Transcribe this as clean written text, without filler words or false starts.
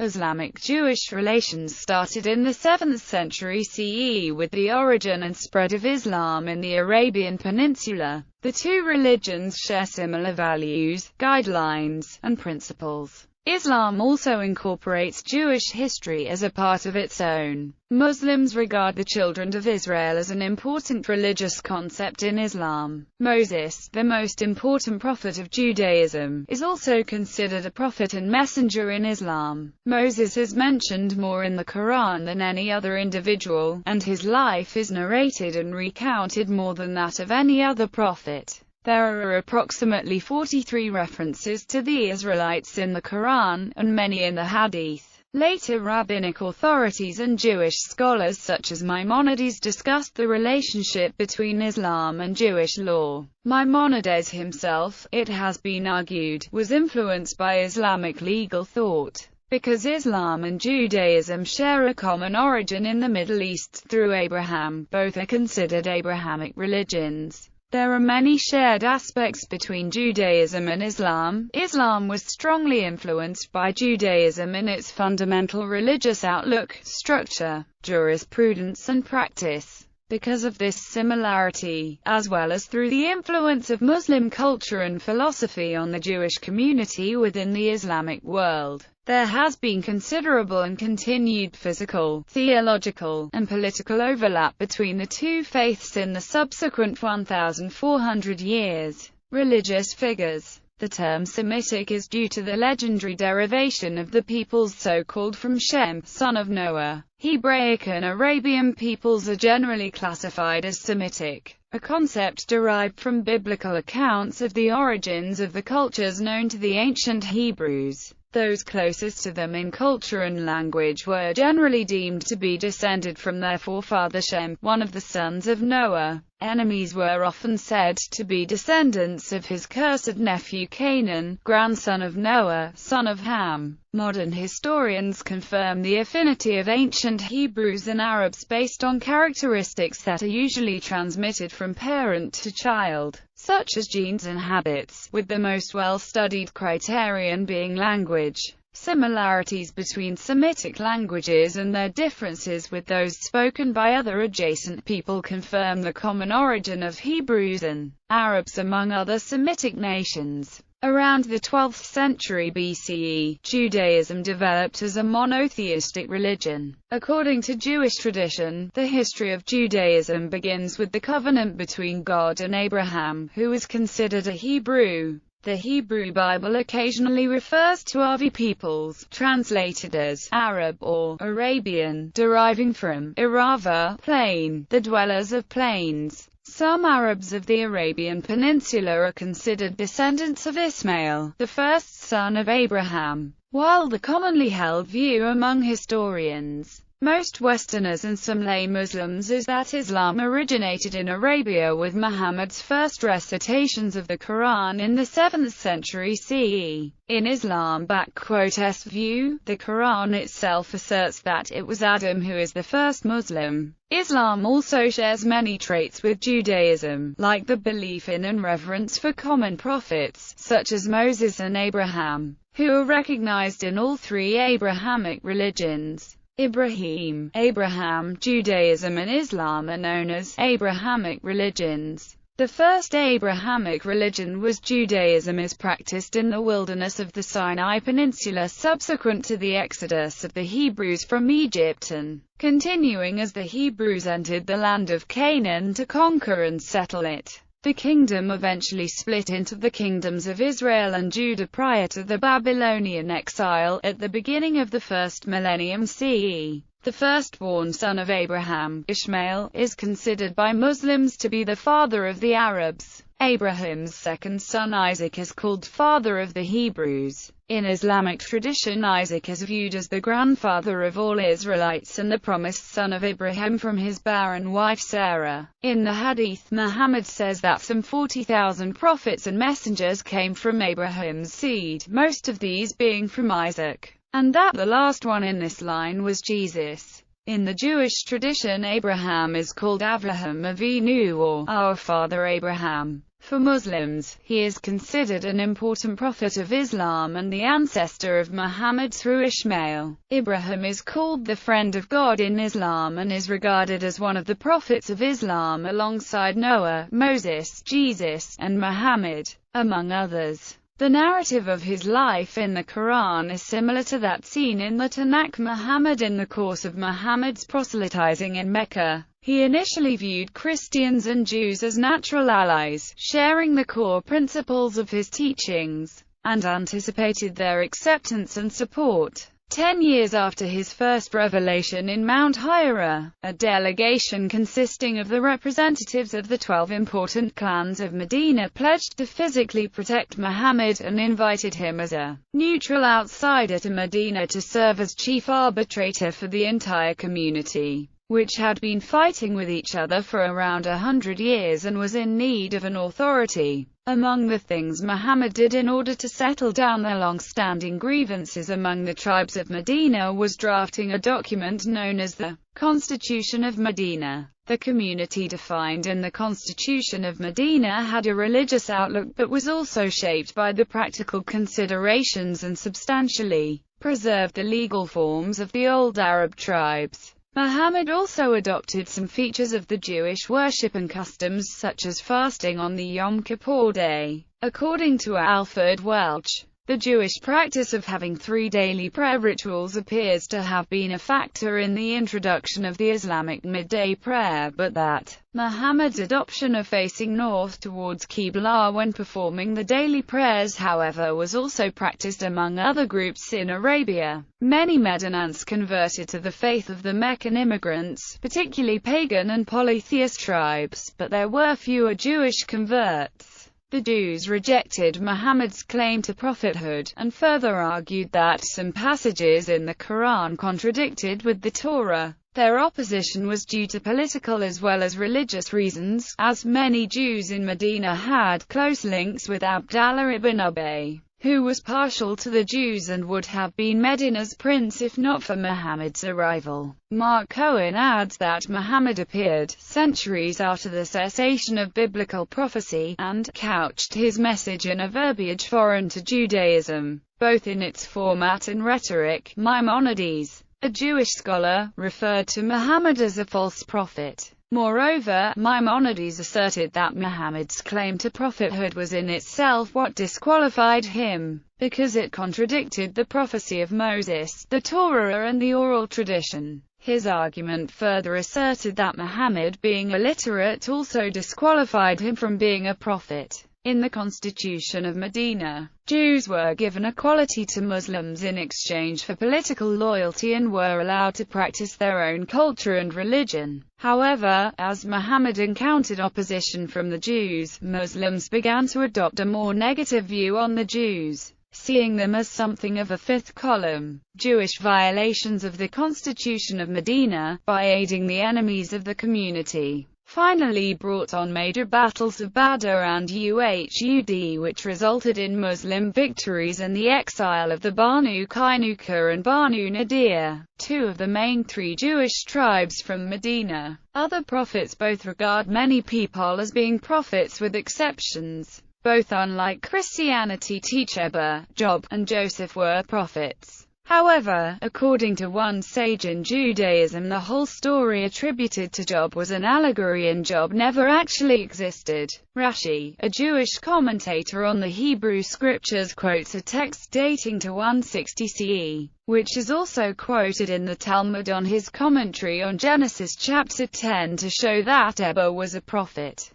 Islamic-Jewish relations started in the 7th century CE with the origin and spread of Islam in the Arabian Peninsula. The two religions share similar values, guidelines, and principles. Islam also incorporates Jewish history as a part of its own. Muslims regard the children of Israel as an important religious concept in Islam. Moses, the most important prophet of Judaism, is also considered a prophet and messenger in Islam. Moses is mentioned more in the Quran than any other individual, and his life is narrated and recounted more than that of any other prophet. There are approximately 43 references to the Israelites in the Quran, and many in the Hadith. Later rabbinic authorities and Jewish scholars such as Maimonides discussed the relationship between Islam and Jewish law. Maimonides himself, it has been argued, was influenced by Islamic legal thought. Because Islam and Judaism share a common origin in the Middle East through Abraham, both are considered Abrahamic religions. There are many shared aspects between Judaism and Islam. Islam was strongly influenced by Judaism in its fundamental religious outlook, structure, jurisprudence and practice. Because of this similarity, as well as through the influence of Muslim culture and philosophy on the Jewish community within the Islamic world, there has been considerable and continued physical, theological, and political overlap between the two faiths in the subsequent 1,400 years. Religious figures. The term Semitic is due to the legendary derivation of the peoples so-called from Shem, son of Noah. Hebraic and Arabian peoples are generally classified as Semitic, a concept derived from biblical accounts of the origins of the cultures known to the ancient Hebrews. Those closest to them in culture and language were generally deemed to be descended from their forefather Shem, one of the sons of Noah. Enemies were often said to be descendants of his cursed nephew Canaan, grandson of Noah, son of Ham. Modern historians confirm the affinity of ancient Hebrews and Arabs based on characteristics that are usually transmitted from parent to child, such as genes and habits, with the most well-studied criterion being language. Similarities between Semitic languages and their differences with those spoken by other adjacent people confirm the common origin of Hebrews and Arabs among other Semitic nations. Around the 12th century BCE, Judaism developed as a monotheistic religion. According to Jewish tradition, the history of Judaism begins with the covenant between God and Abraham, who is considered a Hebrew. The Hebrew Bible occasionally refers to Avi peoples, translated as Arab or Arabian, deriving from Irava, plain, the dwellers of plains. Some Arabs of the Arabian Peninsula are considered descendants of Ismail, the first son of Abraham, while the commonly held view among historians, most Westerners and some lay Muslims is that Islam originated in Arabia with Muhammad's first recitations of the Quran in the 7th century CE. In Islam-S view, the Quran itself asserts that it was Adam who is the first Muslim. Islam also shares many traits with Judaism, like the belief in and reverence for common prophets, such as Moses and Abraham, who are recognized in all three Abrahamic religions. Ibrahim, Abraham, Judaism and Islam are known as Abrahamic religions. The first Abrahamic religion was Judaism as practiced in the wilderness of the Sinai Peninsula subsequent to the exodus of the Hebrews from Egypt and continuing as the Hebrews entered the land of Canaan to conquer and settle it. The kingdom eventually split into the kingdoms of Israel and Judah prior to the Babylonian exile, at the beginning of the first millennium CE. The firstborn son of Abraham, Ishmael, is considered by Muslims to be the father of the Arabs. Abraham's second son Isaac is called father of the Hebrews. In Islamic tradition, Isaac is viewed as the grandfather of all Israelites and the promised son of Ibrahim from his barren wife Sarah. In the Hadith, Muhammad says that some 40,000 prophets and messengers came from Abraham's seed, most of these being from Isaac, and that the last one in this line was Jesus. In the Jewish tradition, Abraham is called Avraham Avinu or our father Abraham. For Muslims, he is considered an important prophet of Islam and the ancestor of Muhammad through Ishmael. Ibrahim is called the friend of God in Islam and is regarded as one of the prophets of Islam alongside Noah, Moses, Jesus, and Muhammad, among others. The narrative of his life in the Quran is similar to that seen in the Tanakh. Muhammad. In the course of Muhammad's proselytizing in Mecca, he initially viewed Christians and Jews as natural allies, sharing the core principles of his teachings, and anticipated their acceptance and support. 10 years after his first revelation in Mount Hira, a delegation consisting of the representatives of the 12 important clans of Medina pledged to physically protect Muhammad and invited him as a neutral outsider to Medina to serve as chief arbitrator for the entire community, which had been fighting with each other for around 100 years and was in need of an authority. Among the things Muhammad did in order to settle down the long-standing grievances among the tribes of Medina was drafting a document known as the Constitution of Medina. The community defined in the Constitution of Medina had a religious outlook but was also shaped by the practical considerations and substantially preserved the legal forms of the old Arab tribes. Muhammad also adopted some features of the Jewish worship and customs such as fasting on the Yom Kippur Day. According to Alfred Welch, the Jewish practice of having 3 daily prayer rituals appears to have been a factor in the introduction of the Islamic midday prayer, but that Muhammad's adoption of facing north towards Qibla when performing the daily prayers, however, was also practiced among other groups in Arabia. Many Medinans converted to the faith of the Meccan immigrants, particularly pagan and polytheist tribes, but there were fewer Jewish converts. The Jews rejected Muhammad's claim to prophethood, and further argued that some passages in the Quran contradicted with the Torah. Their opposition was due to political as well as religious reasons, as many Jews in Medina had close links with Abdallah ibn Ubay, who was partial to the Jews and would have been Medina's prince if not for Muhammad's arrival. Mark Cohen adds that Muhammad appeared centuries after the cessation of biblical prophecy, and couched his message in a verbiage foreign to Judaism, both in its format and rhetoric. Maimonides, a Jewish scholar, referred to Muhammad as a false prophet. Moreover, Maimonides asserted that Muhammad's claim to prophethood was in itself what disqualified him, because it contradicted the prophecy of Moses, the Torah and the oral tradition. His argument further asserted that Muhammad being illiterate also disqualified him from being a prophet. In the Constitution of Medina, Jews were given equality to Muslims in exchange for political loyalty and were allowed to practice their own culture and religion. However, as Muhammad encountered opposition from the Jews, Muslims began to adopt a more negative view on the Jews, seeing them as something of a fifth column. Jewish violations of the Constitution of Medina, by aiding the enemies of the community, finally brought on major battles of Badr and Uhud, which resulted in Muslim victories and the exile of the Banu Qaynuqa and Banu Nadir, 2 of the main 3 Jewish tribes from Medina. Other prophets both regard many people as being prophets with exceptions. Both, unlike Christianity, teach Eber, Job, and Joseph were prophets. However, according to one sage in Judaism, the whole story attributed to Job was an allegory and Job never actually existed. Rashi, a Jewish commentator on the Hebrew scriptures, quotes a text dating to 160 CE, which is also quoted in the Talmud on his commentary on Genesis chapter 10 to show that Eber was a prophet.